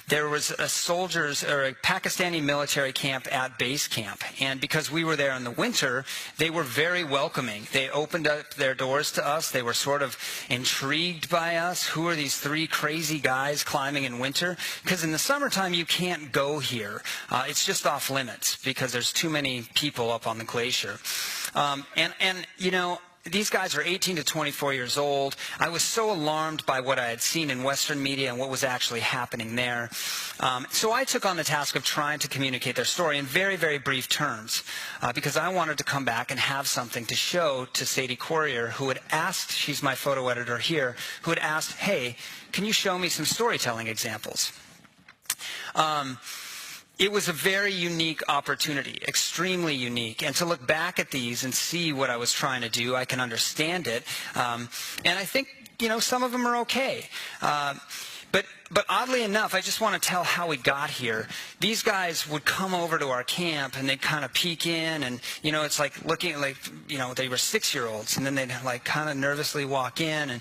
there was a Pakistani military camp at base camp. And because we were there in the winter, they were very welcoming. They opened up their doors to us. They were sort of intrigued by us. Who are these three crazy guys climbing in winter? Because in the summertime, you can't go here. It's just off limits because there's too many people up on the glacier. You know, these guys are 18 to 24 years old. I was so alarmed by what I had seen in Western media and what was actually happening there. So I took on the task of trying to communicate their story in very, very brief terms because I wanted to come back and have something to show to Sadie Courier, who had asked, she's my photo editor here, who had asked, hey, can you show me some storytelling examples? It was a very unique opportunity, extremely unique. And to look back at these and see what I was trying to do, I can understand it. And I think, you know, some of them are okay. But oddly enough, I just want to tell how we got here. These guys would come over to our camp and they'd kind of peek in and, you know, it's like looking like, you know, they were 6-year-olds and then they'd like kind of nervously walk in and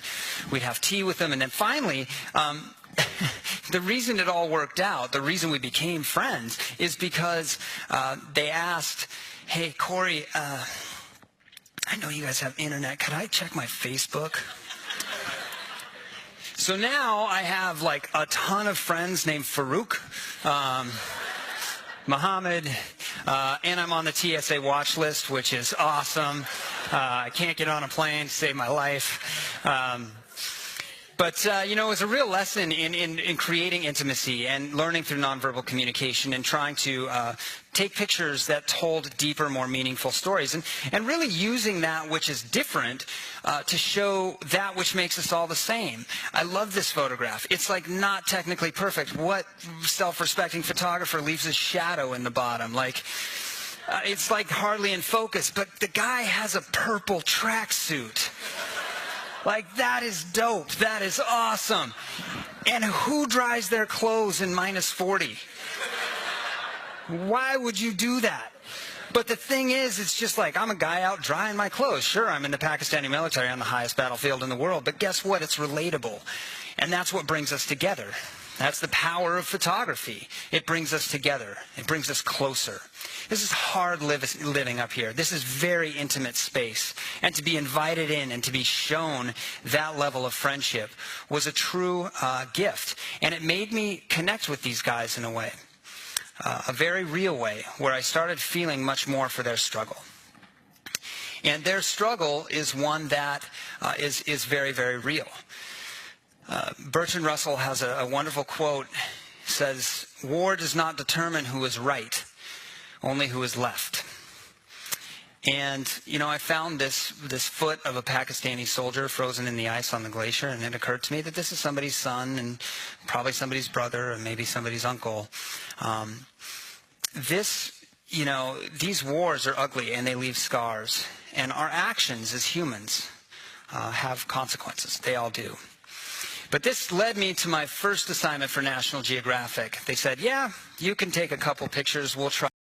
we'd have tea with them. And then finally, the reason it all worked out, the reason we became friends, is because they asked, hey, Corey, I know you guys have internet. Could I check my Facebook? So now I have like a ton of friends named Farouk, Mohammed, and I'm on the TSA watch list, which is awesome. I can't get on a plane to save my life. But, you know, it was a real lesson in creating intimacy and learning through nonverbal communication and trying to take pictures that told deeper, more meaningful stories and really using that which is different to show that which makes us all the same. I love this photograph. It's like not technically perfect. What self-respecting photographer leaves a shadow in the bottom? Like, it's like hardly in focus, but the guy has a purple tracksuit. Like, that is dope. That is awesome. And who dries their clothes in -40? Why would you do that? But the thing is, it's just like, I'm a guy out drying my clothes. Sure, I'm in the Pakistani military on the highest battlefield in the world, but guess what? It's relatable. And that's what brings us together. That's the power of photography. It brings us together. It brings us closer. This is hard living up here. This is very intimate space. And to be invited in and to be shown that level of friendship was a true gift. And it made me connect with these guys in a way, a very real way, where I started feeling much more for their struggle. And their struggle is one that is very, very real. Bertrand Russell has a wonderful quote. He says, "War does not determine who is right, only who is left." And, you know, I found this foot of a Pakistani soldier frozen in the ice on the glacier, and it occurred to me that this is somebody's son and probably somebody's brother and maybe somebody's uncle. You know, these wars are ugly and they leave scars. And our actions as humans have consequences. They all do. But this led me to my first assignment for National Geographic. They said, yeah, you can take a couple pictures. We'll try.